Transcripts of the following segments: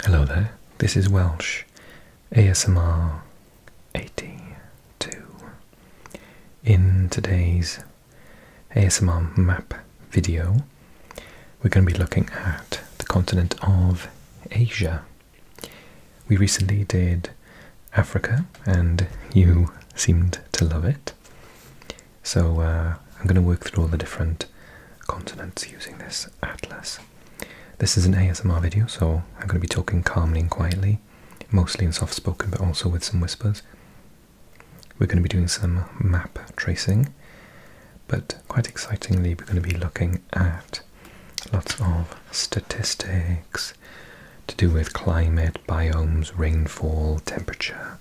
Hello there, this is Welsh ASMR 82. In today's ASMR map video, we're going to be looking at the continent of Asia. We recently did Africa and you seemed to love it. So I'm going to work through all the different continents using this atlas. This is an ASMR video, so I'm going to be talking calmly and quietly, mostly in soft-spoken but also with some whispers. We're going to be doing some map tracing, but quite excitingly we're going to be looking at lots of statistics to do with climate, biomes, rainfall, temperature,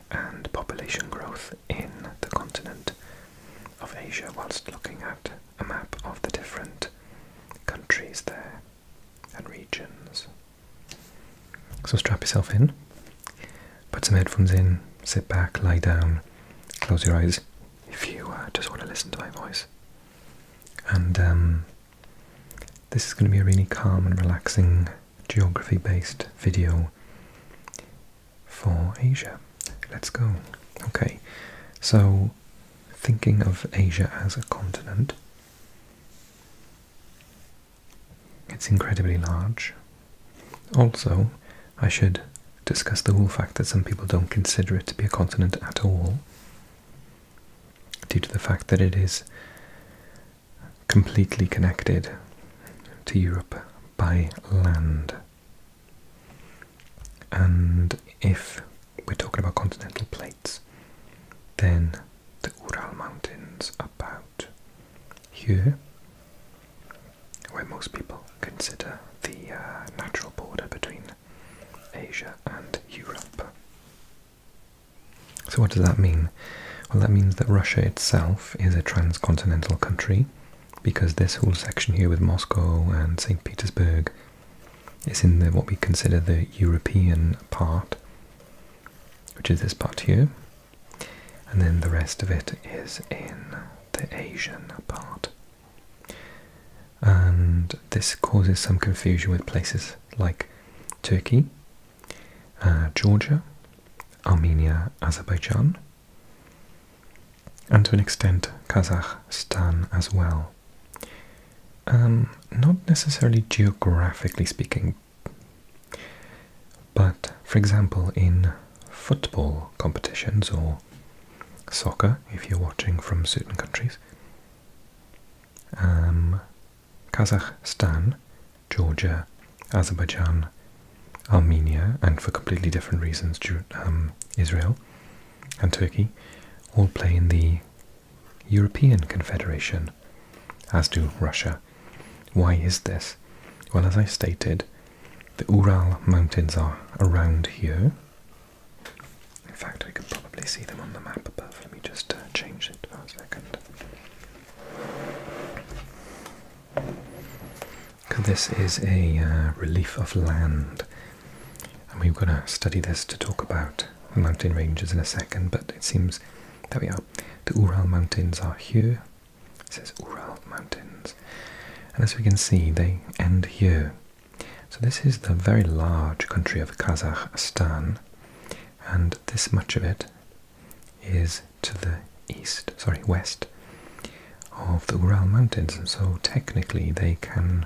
and population growth in the continent of Asia, whilst looking at a map of the different countries there and regions. So strap yourself in, put some headphones in, sit back, lie down, close your eyes if you just want to listen to my voice. And this is going to be a really calm and relaxing geography-based video for Asia. Let's go. Okay, so thinking of Asia as a continent, it's incredibly large. Also, I should discuss the whole fact that some people don't consider it to be a continent at all, due to the fact that it is completely connected to Europe by land. And if we're talking about continental plates, then the Ural Mountains about here, where most people consider the natural border between Asia and Europe. So what does that mean? Well, that means that Russia itself is a transcontinental country, because this whole section here with Moscow and St. Petersburg is in what we consider the European part, which is this part here, and then the rest of it is in the Asian part. And this causes some confusion with places like Turkey, Georgia, Armenia, Azerbaijan, and to an extent Kazakhstan as well. Not necessarily geographically speaking, but for example in football competitions or soccer, if you're watching from certain countries, Kazakhstan, Georgia, Azerbaijan, Armenia, and for completely different reasons, Israel and Turkey, all play in the European Confederation, as do Russia. Why is this? Well, as I stated, the Ural Mountains are around here. In fact, we can probably see them on the map above. Let me just change it for a second. This is a relief of land, and we're going to study this to talk about mountain ranges in a second, but it seems, there we are, the Ural Mountains are here. It says Ural Mountains, and as we can see they end here. So this is the very large country of Kazakhstan, and this much of it is to the west of the Ural Mountains, and so technically they can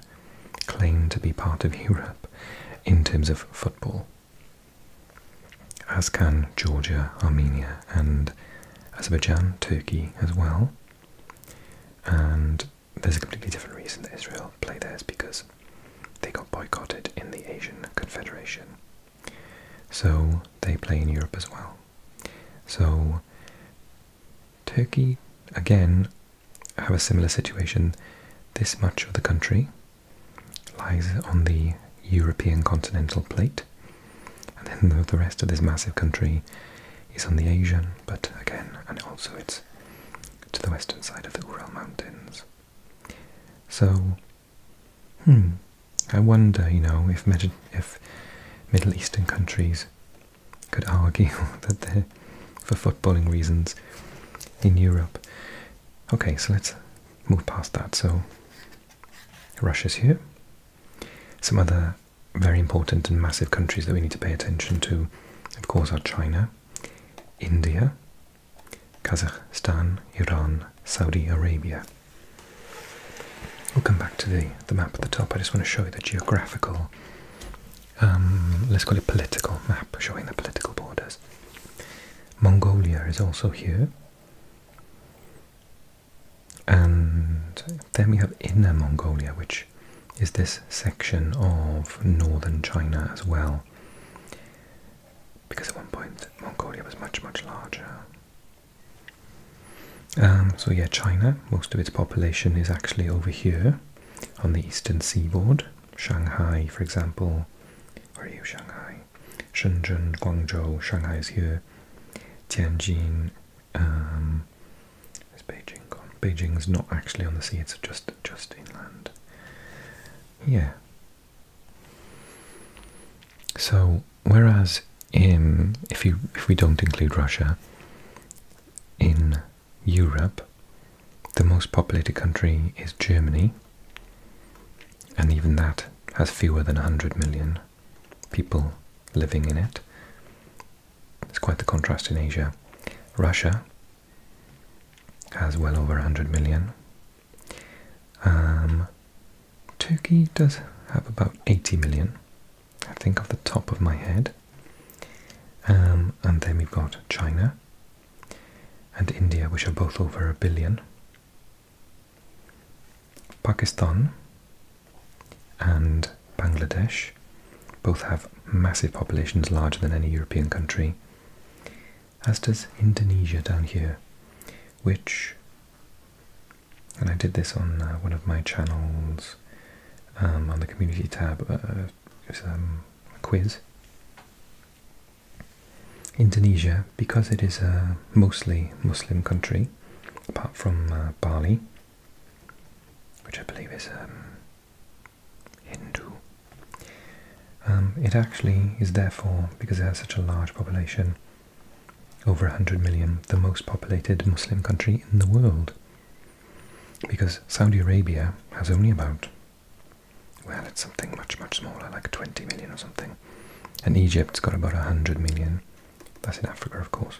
claim to be part of Europe in terms of football, as can Georgia, Armenia, and Azerbaijan, Turkey as well. And there's a completely different reason that Israel play theirs, because they got boycotted in the Asian Confederation. So they play in Europe as well. So Turkey, again, have a similar situation. This much of the country lies on the European continental plate, and then the rest of this massive country is on the Asian, but again, and also it's to the western side of the Ural Mountains. So, I wonder, if Middle Eastern countries could argue that they're, for footballing reasons, in Europe. Okay, so let's move past that. So Russia's here. Some other very important and massive countries that we need to pay attention to, of course, are China, India, Kazakhstan, Iran, Saudi Arabia. We'll come back to the map at the top. I just want to show you the geographical, let's call it political map, showing the political borders. Mongolia is also here. And then we have Inner Mongolia, which is this section of northern China as well. Because at one point Mongolia was much, much larger. So yeah, China, most of its population is actually over here on the eastern seaboard. Shanghai, for example. Where are you, Shanghai? Shenzhen, Guangzhou, Shanghai is here. Tianjin, is Beijing gone? Beijing's not actually on the sea, it's just inland. Yeah. So, whereas if we don't include Russia, in Europe, the most populated country is Germany, and even that has fewer than 100 million people living in it. It's quite the contrast in Asia. Russia has well over 100 million. Turkey does have about 80 million, I think, off the top of my head. And then we've got China and India, which are both over 1 billion. Pakistan and Bangladesh both have massive populations, larger than any European country, as does Indonesia down here, which, and I did this on one of my channels on the community tab, it was a quiz. Indonesia, because it is a mostly Muslim country, apart from Bali, which I believe is Hindu, it actually is therefore, because it has such a large population, over 100 million, the most populated Muslim country in the world. Because Saudi Arabia has only about, well, it's something much, much smaller, like 20 million or something. And Egypt's got about 100 million. That's in Africa, of course.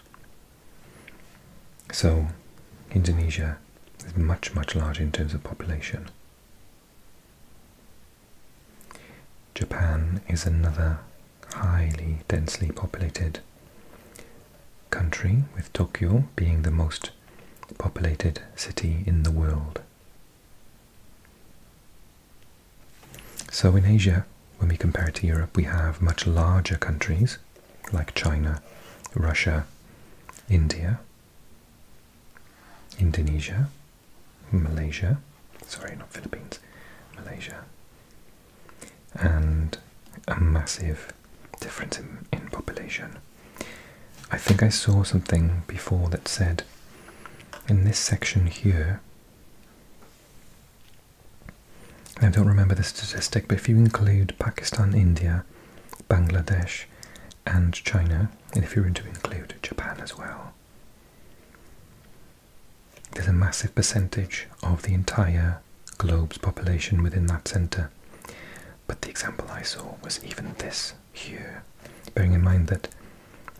So, Indonesia is much, much larger in terms of population. Japan is another highly densely populated country, with Tokyo being the most populated city in the world. So in Asia, when we compare it to Europe, we have much larger countries like China, Russia, India, Indonesia, Malaysia, sorry, not Philippines, Malaysia, and a massive difference in population. I think I saw something before that said in this section here, I don't remember the statistic, but if you include Pakistan, India, Bangladesh and China, and if you were to include Japan as well, there's a massive percentage of the entire globe's population within that centre. But the example I saw was even this here, bearing in mind that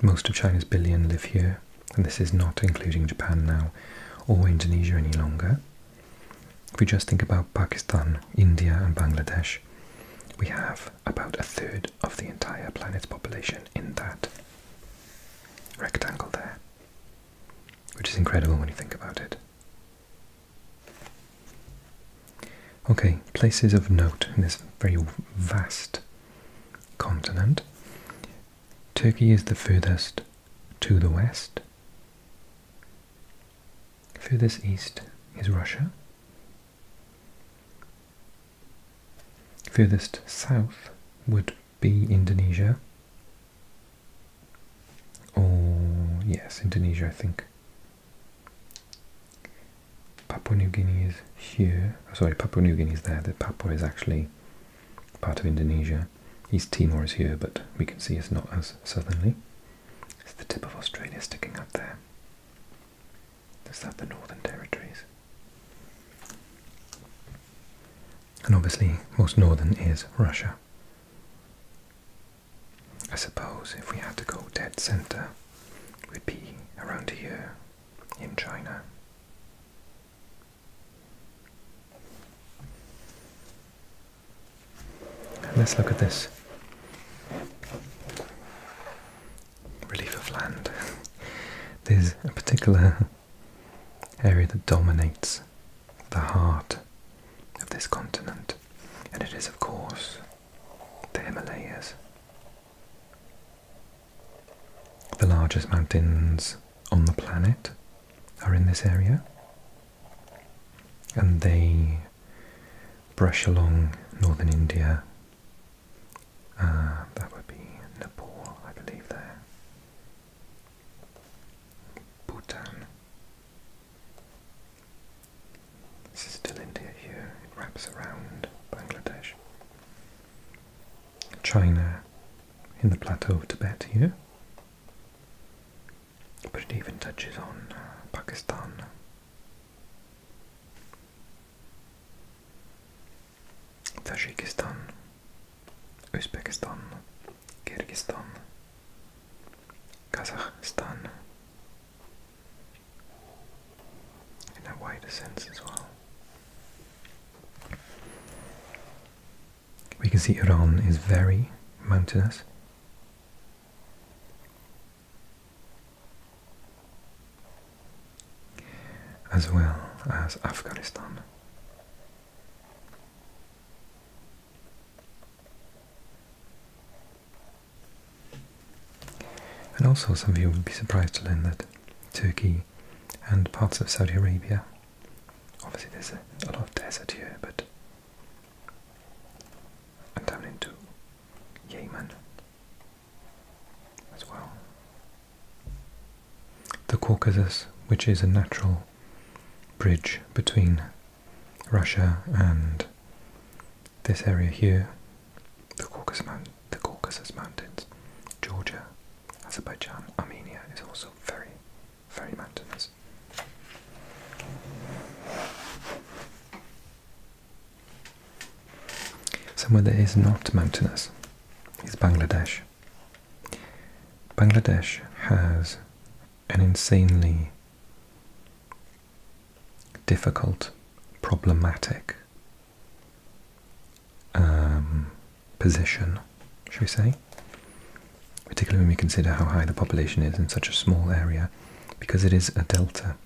most of China's billion live here, and this is not including Japan now, or Indonesia any longer. If we just think about Pakistan, India and Bangladesh, we have about 1/3 of the entire planet's population in that rectangle there, which is incredible when you think about it. Okay, places of note in this very vast continent. Turkey is the furthest to the west. Furthest east is Russia. Furthest south would be Indonesia. Or, yes, Indonesia, I think. Papua New Guinea is here. Sorry, Papua New Guinea is there. The Papua is actually part of Indonesia. East Timor is here, but we can see it's not as southerly. It's the tip of Australia sticking up there. There's the Northern Territories. And obviously, most northern is Russia. suppose if we had to go dead center, we'd be around here in China. Let's look at this relief of land. There's a particular area that dominates the heart of this continent, and it is, of course, the Himalayas. The largest mountains on the planet are in this area, and they brush along northern India. That would be Nepal, I believe, there. Bhutan. This is still India here. It wraps around Bangladesh. China in the plateau of Tibet here. But it even touches on Pakistan. Tajikistan, Uzbekistan, Kyrgyzstan, Kazakhstan, in a wider sense as well. We can see Iran is very mountainous. As well as Afghanistan. And also some of you would be surprised to learn that Turkey and parts of Saudi Arabia, obviously there's a lot of desert here, but and down into Yemen as well. The Caucasus, which is a natural bridge between Russia and this area here, the Caucasus Mountains, Georgia, Azerbaijan, Armenia, is also very, very mountainous. Somewhere that is not mountainous is Bangladesh. Bangladesh has an insanely difficult, problematic position, should we say, particularly when we consider how high the population is in such a small area, because it is a delta.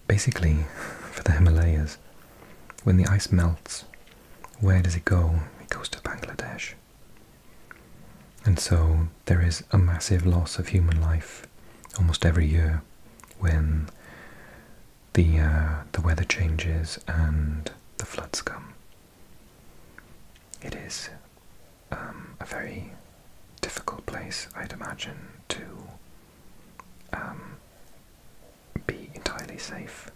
Basically, for the Himalayas, when the ice melts, where does it go? It goes to Bangladesh. And so there is a massive loss of human life almost every year when the weather changes and the floods come. It is a very difficult place, I'd imagine, to be entirely safe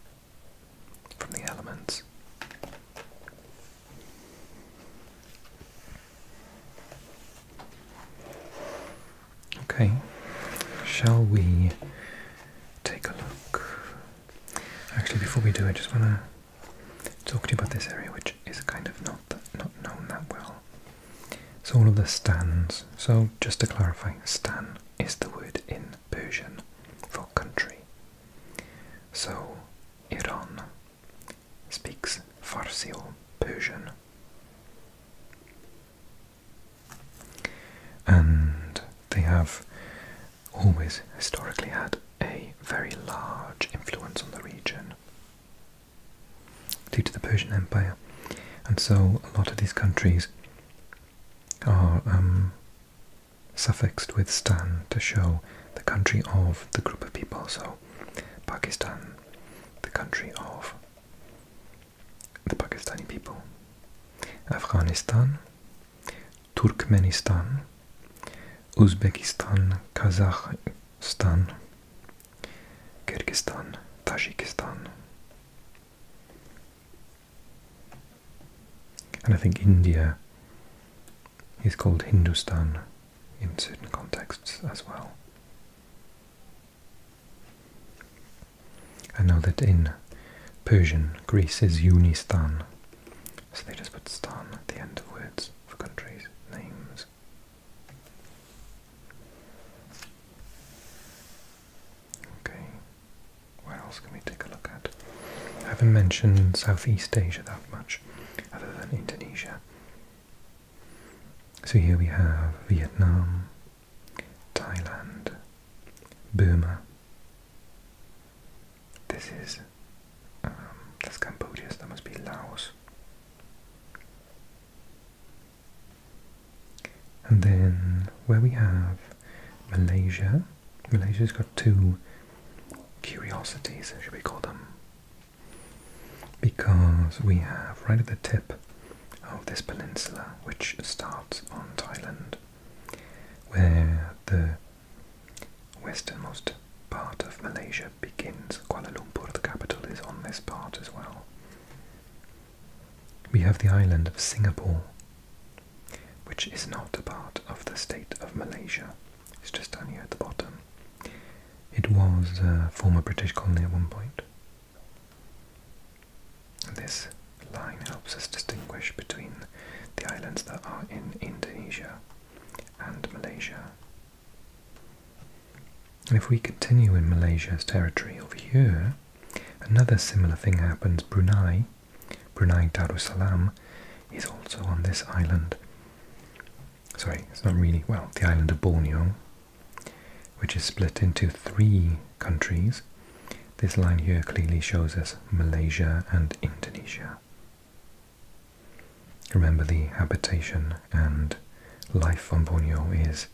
from the elements. Okay, shall we take a look? Actually, before we do, I just want to talk to you about this area, which is kind of not known that well. So all of the stans, so just to clarify, stan is the word in Persian for country. So Iran speaks Farsi or Persian. And they have always historically had a very large influence on the region due to the Persian Empire. And so a lot of these countries are suffixed with stan to show the country of the group of people. So Pakistan, the country of the Pakistani people. Afghanistan, Turkmenistan, Uzbekistan, Kazakhstan, Kyrgyzstan, Tajikistan. And I think India is called Hindustan in certain contexts as well. I know that in Persian, Greece is Unistan, so they just put stan at the end of words for countries' names. doesn't mention Southeast Asia that much, other than Indonesia. So here we have Vietnam, Thailand, Burma. This is that's Cambodia, so that must be Laos. And then where we have Malaysia, Malaysia's got two curiosities, should we call them? Because we have right at the tip of this peninsula, which starts on Thailand, where the westernmost part of Malaysia begins. Kuala Lumpur, the capital, is on this part as well. We have the island of Singapore, which is not a part of the state of Malaysia. It's just down here at the bottom. It was a former British colony at one point. This line helps us distinguish between the islands that are in Indonesia and Malaysia. And if we continue in Malaysia's territory over here, another similar thing happens. Brunei Darussalam is also on this island. Sorry, it's not really, well, the island of Borneo, which is split into 3 countries. This line here clearly shows us Malaysia and Indonesia. Remember, the habitation and life on Borneo is,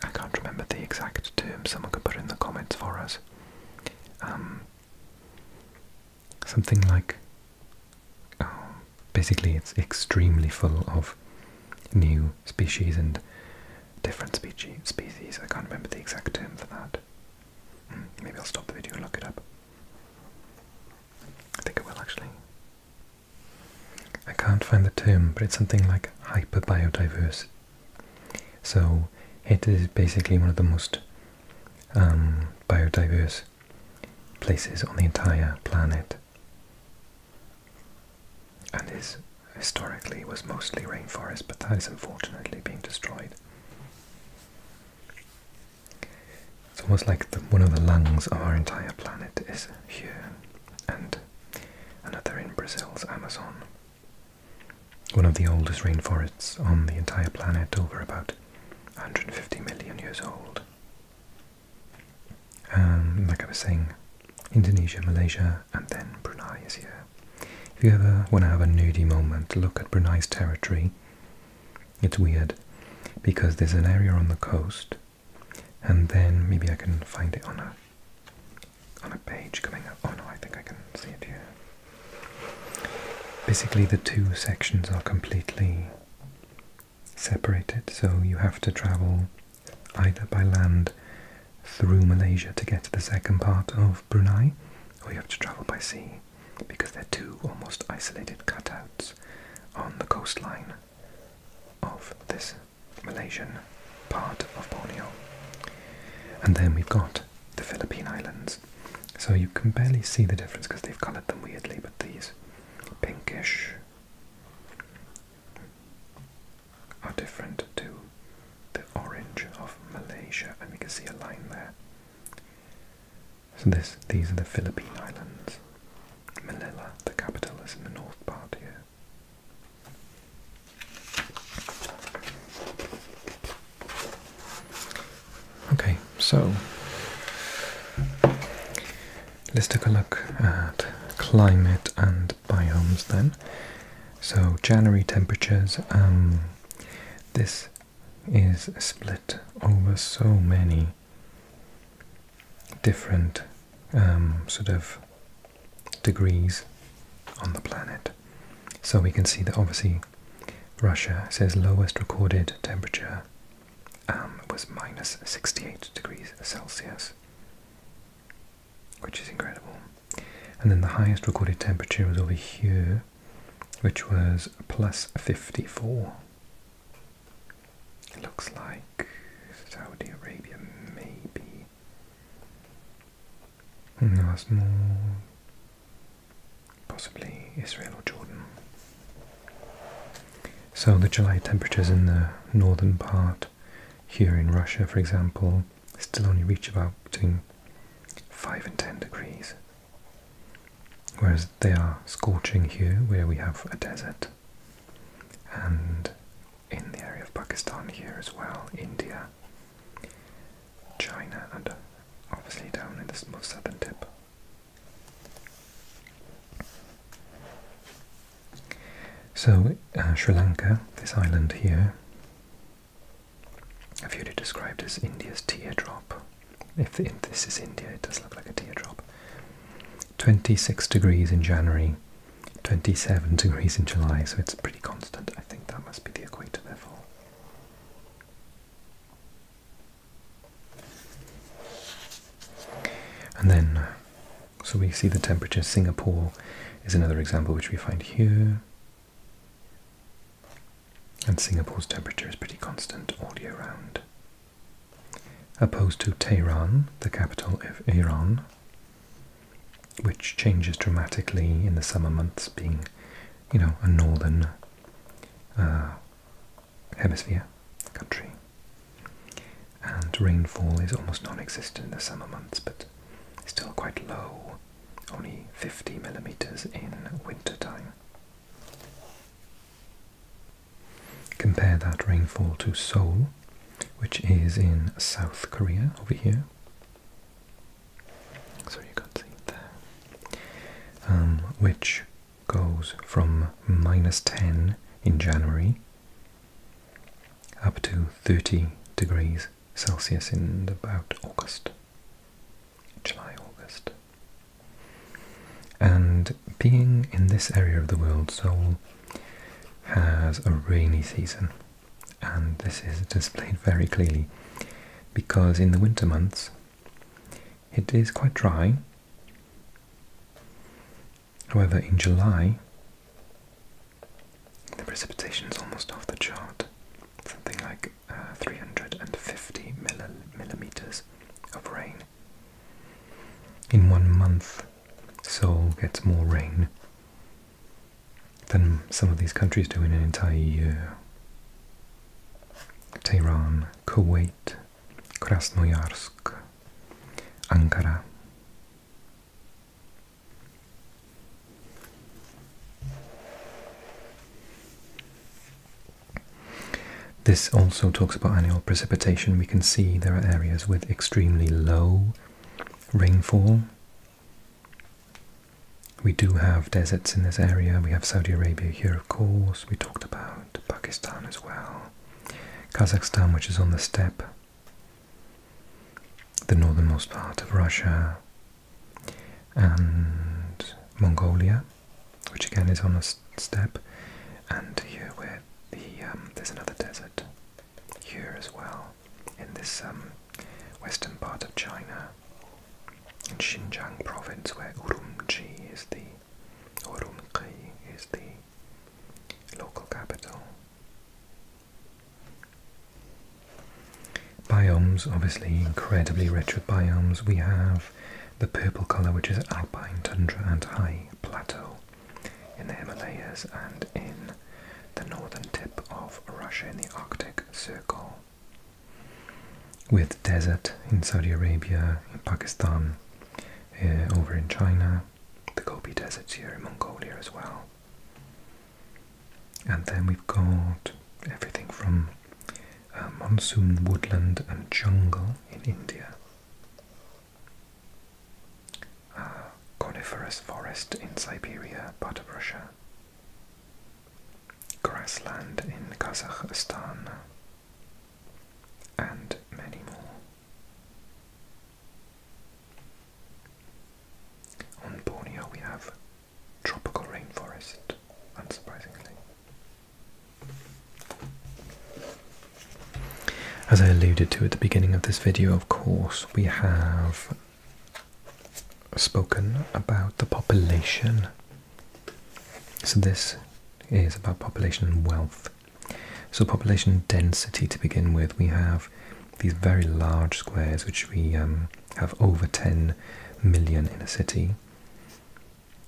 I can't remember the exact term, someone could put it in the comments for us. Something like, basically it's extremely full of new species and different species. I can't remember the exact term for that. Maybe I'll stop the video and look it up. I think I will actually. I can't find the term, but it's something like hyper-biodiverse. So it is basically one of the most biodiverse places on the entire planet, and is historically was mostly rainforest, but that is unfortunately being destroyed. It's almost like one of the lungs of our entire planet is here, and another in Brazil's Amazon. One of the oldest rainforests on the entire planet, over about 150 million years old. Like I was saying, Indonesia, Malaysia, and then Brunei is here. If you ever want to have a nerdy moment, look at Brunei's territory. It's weird, because there's an area on the coast, and then maybe I can find it on a page coming up. Oh no, I think I can see it here. Basically the 2 sections are completely separated, so you have to travel either by land through Malaysia to get to the second part of Brunei, or you have to travel by sea, because they're 2 almost isolated cutouts on the coastline of this Malaysian part of Borneo. And then we've got the Philippine Islands. So you can barely see the difference because they've coloured them weirdly, but these pinkish are different to the orange of Malaysia, and we can see a line there. So these are the Philippine Islands. Manila, the capital, is in the north part here. Okay, so let's take a look at climate and biomes then. So January temperatures, this is split over so many different sort of degrees on the planet. So we can see that obviously Russia says lowest recorded temperature was minus 68 degrees Celsius, which is incredible. And then the highest recorded temperature was over here, which was plus 54. It looks like Saudi Arabia, maybe. No, that's more possibly Israel or Jordan. So the July temperatures in the northern part, here in Russia for example, still only reach about between 5 and 10 degrees. whereas they are scorching here where we have a desert, and in the area of Pakistan here as well, India, China, and obviously down in the most southern tip. So Sri Lanka, this island here, I've heard it described as India's teardrop. If this is India, it does look like a teardrop. 26 degrees in January, 27 degrees in July, so it's pretty constant. I think that must be the equator, therefore. And then, so we see the temperature. Singapore is another example which we find here. And Singapore's temperature is pretty constant all year round. Opposed to Tehran, the capital of Iran, which changes dramatically in the summer months, being, you know, a northern hemisphere country. And rainfall is almost non-existent in the summer months, but still quite low, only 50 millimeters in winter time. Compare that rainfall to Seoul, which is in South Korea over here. So you can see it there. Which goes from -10 in January up to 30 degrees Celsius in about August. July, August. And being in this area of the world, Seoul has a rainy season, and this is displayed very clearly because in the winter months it is quite dry. However, in July the precipitation is almost off the chart, something like 350 millimeters of rain. In 1 month, Seoul gets more rain than some of these countries do in an entire year. Tehran, Kuwait, Krasnoyarsk, Ankara. This also talks about annual precipitation. We can see there are areas with extremely low rainfall. We do have deserts in this area. We have Saudi Arabia here, of course. We talked about Pakistan as well. Kazakhstan, which is on the steppe. The northernmost part of Russia. And Mongolia, which again is on a steppe. And here where there's another desert. Here as well, in this western part of China. In Xinjiang province, where Urumqi is the local capital. Biomes, obviously incredibly rich with biomes. We have the purple colour, which is alpine tundra and high plateau in the Himalayas and in the northern tip of Russia in the Arctic Circle. With desert in Saudi Arabia, in Pakistan, over in China, the Gobi deserts here in Mongolia as well. And then we've got everything from monsoon woodland and jungle in India, coniferous forest in Siberia, part of Russia, grassland in Kazakhstan, and many more. On Borneo we have tropical rainforest, unsurprisingly. As I alluded to at the beginning of this video, of course, we have spoken about the population. So this is about population and wealth. So population density to begin with, we have these very large squares which we have over 10 million in a city.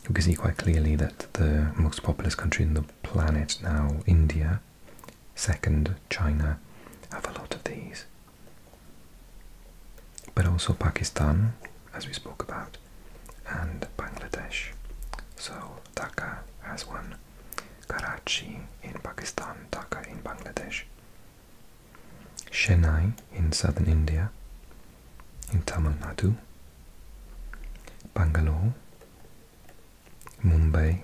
You can see quite clearly that the most populous country in the planet now, India, second China, have a lot of these. But also Pakistan, as we spoke about, and Bangladesh So Dhaka has one, Karachi in Pakistan, Dhaka in Bangladesh, Chennai in southern India, in Tamil Nadu, Bangalore, Mumbai.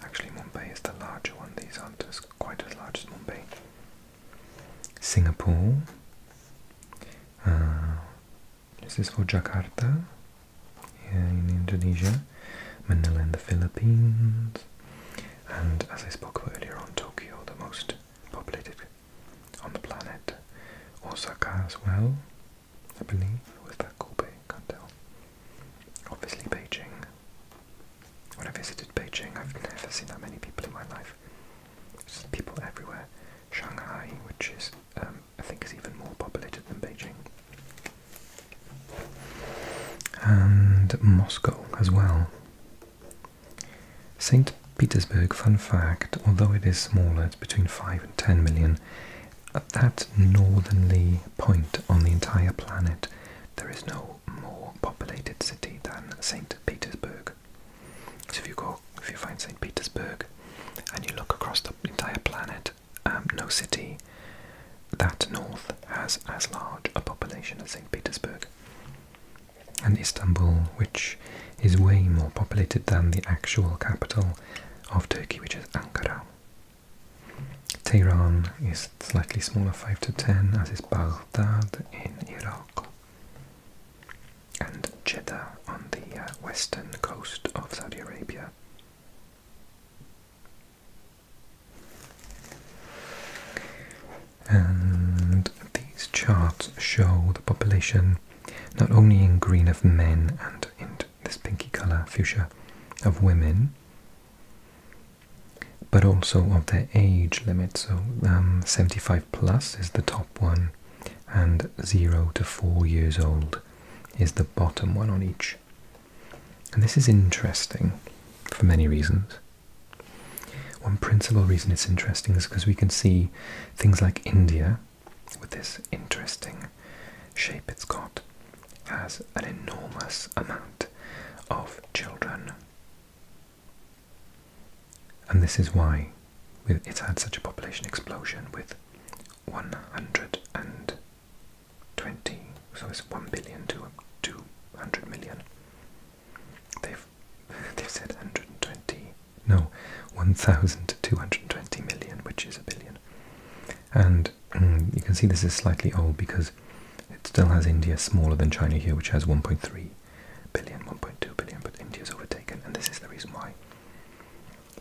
Actually, Mumbai is the larger one. These aren't quite as large as Mumbai. Singapore. This is for Jakarta in Indonesia, Manila in the Philippines, and as I spoke about earlier on, Tokyo, the most populated on the planet. Osaka as well, I believe. Was that Kobe? Can't tell. Obviously Beijing. When I visited Beijing, I've never seen that many people in my life. There's people everywhere. Shanghai, which is, I think, is even more populated than Beijing. And Moscow as well. St. Petersburg, fun fact, although it is smaller, it's between 5 and 10 million. At that northerly point on the entire planet, there is no more populated city than St. Petersburg. So if you find St. Petersburg and you look across the entire planet, no city that north has as large a population as St. Petersburg. And Istanbul, which is way more populated than the actual capital of Turkey, which is Ankara. Tehran is slightly smaller, 5 to 10, as is Baghdad in Iraq. And Jeddah on the western coast of Saudi Arabia. And these charts show the population not only in green of men and in this pinky colour, fuchsia, of women, but also of their age limit. So 75 plus is the top one, and 0 to 4 years old is the bottom one on each. And this is interesting for many reasons. One principal reason it's interesting is because we can see things like India, with this interesting shape it's got, has an enormous amount of children. And this is why it's had such a population explosion with 120, so it's 1 billion to 200 million. They've said 120, no, 1,000 to 220 million, which is a billion. And you can see this is slightly old because it still has India smaller than China here, which has 1.3 billion, 1.2 billion, but India's overtaken, and this is the reason why.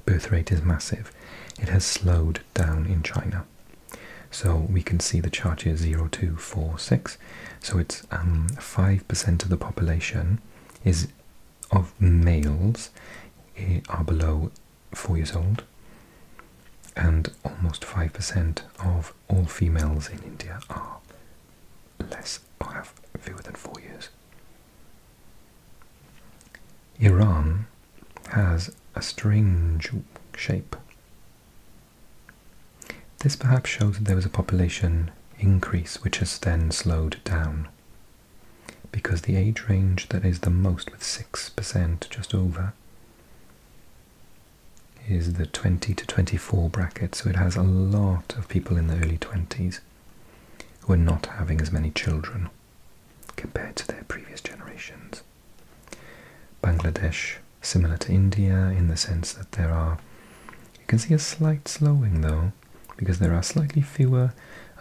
Birth rate is massive. It has slowed down in China. So we can see the chart here, 0, 2, 4, 6. So it's 5% of the population is of males are below 4 years old, and almost 5% of all females in India are less or have fewer than 4 years. Iran has a strange shape. This perhaps shows that there was a population increase which has then slowed down, because the age range that is the most, with 6% just over, is the 20 to 24 bracket, so it has a lot of people in the early 20s who are not having as many children compared to their previous generations. Bangladesh, similar to India in the sense that you can see a slight slowing though, because there are slightly fewer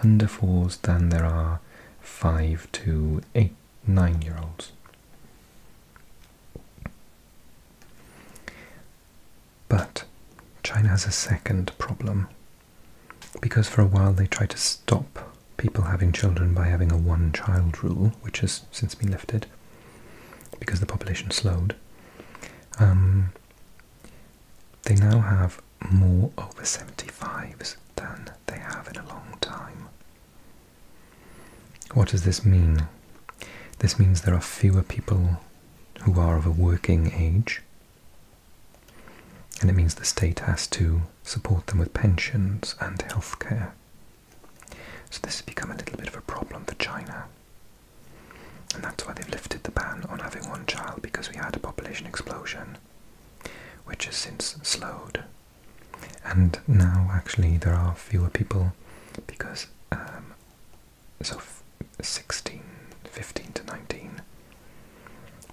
under 4s than there are 5 to 8, 9-year-olds. But China has a second problem, because for a while they tried to stop people having children by having a one-child rule, which has since been lifted because the population slowed. They now have more over 75s than they have in a long time. What does this mean? This means there are fewer people who are of a working age, and it means the state has to support them with pensions and healthcare. So this has become a little bit of a problem for China, and that's why they've lifted the ban on having one child, because we had a population explosion which has since slowed. And now actually there are fewer people because so 16, 15 to 19,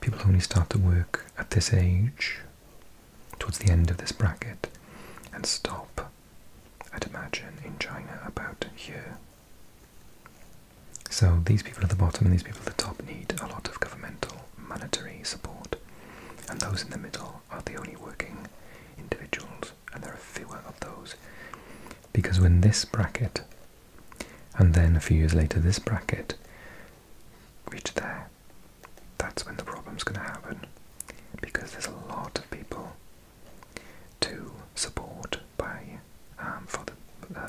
people only start to work at this age, towards the end of this bracket, and stop, I'd imagine, in China about here. So these people at the bottom and these people at the top need a lot of governmental monetary support, and those in the middle are the only working individuals, and there are fewer of those, because when this bracket, and then a few years later this bracket, reach there, that's when the problem's going to happen, because there's a lot of people to support by,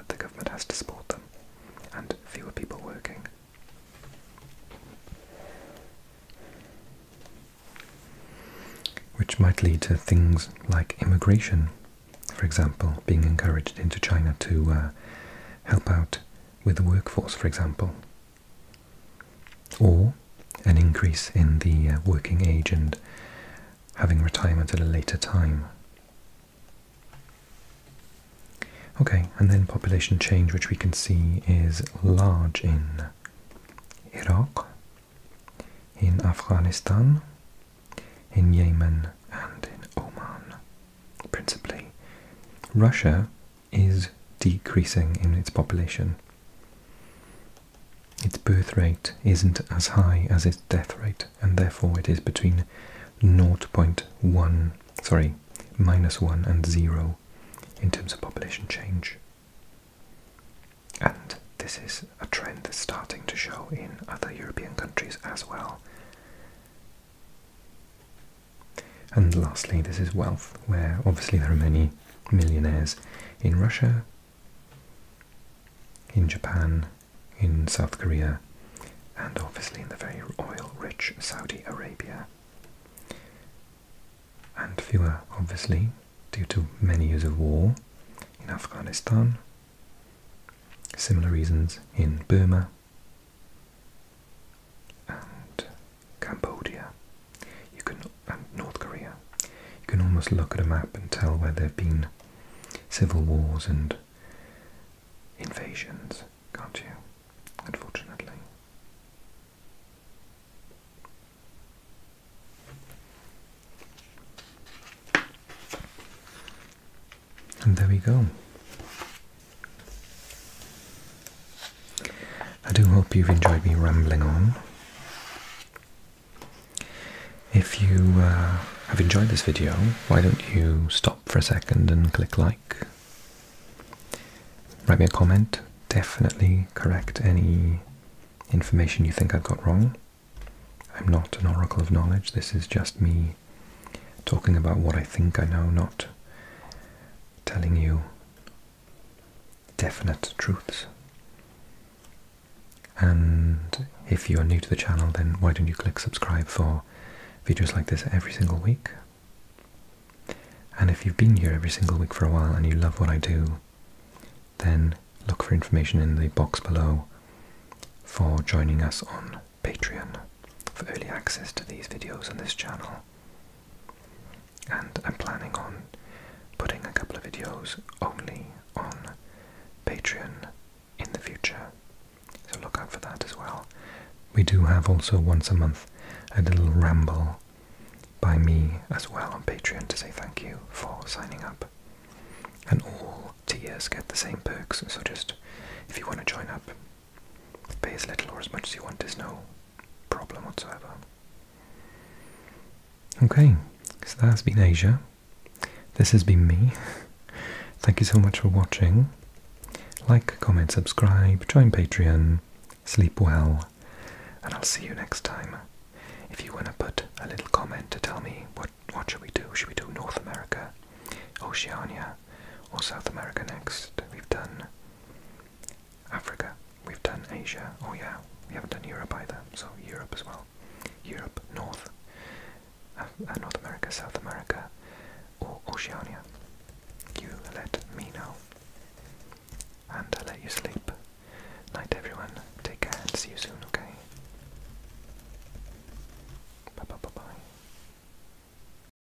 the government has to support them, and fewer people working. Which might lead to things like immigration, for example, being encouraged into China to help out with the workforce, for example, or an increase in the working age and having retirement at a later time. Okay, and then population change, which we can see is large in Iraq, in Afghanistan, in Yemen, and in Oman, principally. Russia is decreasing in its population. Its birth rate isn't as high as its death rate, and therefore it is between -1 and 0 in terms of population change. And this is a trend that's starting to show in other European countries as well. And lastly, this is wealth, where obviously there are many millionaires in Russia, in Japan, in South Korea, and obviously in the very oil-rich Saudi Arabia. And fewer, obviously, due to many years of war in Afghanistan. Similar reasons in Burma and Cambodia, and North Korea. You can almost look at a map and tell where there have been civil wars and invasions, can't you? Unfortunately. And there we go. I do hope you've enjoyed me rambling on. If you have enjoyed this video, why don't you stop for a second and click like? Write me a comment. Definitely correct any information you think I've got wrong. I'm not an oracle of knowledge. This is just me talking about what I think I know, not telling you definite truths. And if you are new to the channel, then why don't you click subscribe for videos like this every single week? And if you've been here every single week for a while and you love what I do, then look for information in the box below for joining us on Patreon for early access to these videos on this channel. And I'm planning on putting a couple of videos only on Patreon in the future, so look out for that as well. We do have also once a month a little ramble by me as well on Patreon to say thank you for signing up. And all tiers get the same perks, so just if you want to join up, pay as little or as much as you want, there's no problem whatsoever. Okay, so that's been Asia. This has been me. Thank you so much for watching. Like, comment, subscribe, join Patreon, sleep well, and I'll see you next time. If you want to put a little comment to tell me what should we do? Should we do North America, Oceania, or South America next? We've done Africa, we've done Asia, oh yeah, we haven't done Europe either, so Europe as well. Europe, North America, South America, or Oceania. You let me know, and I'll let you sleep.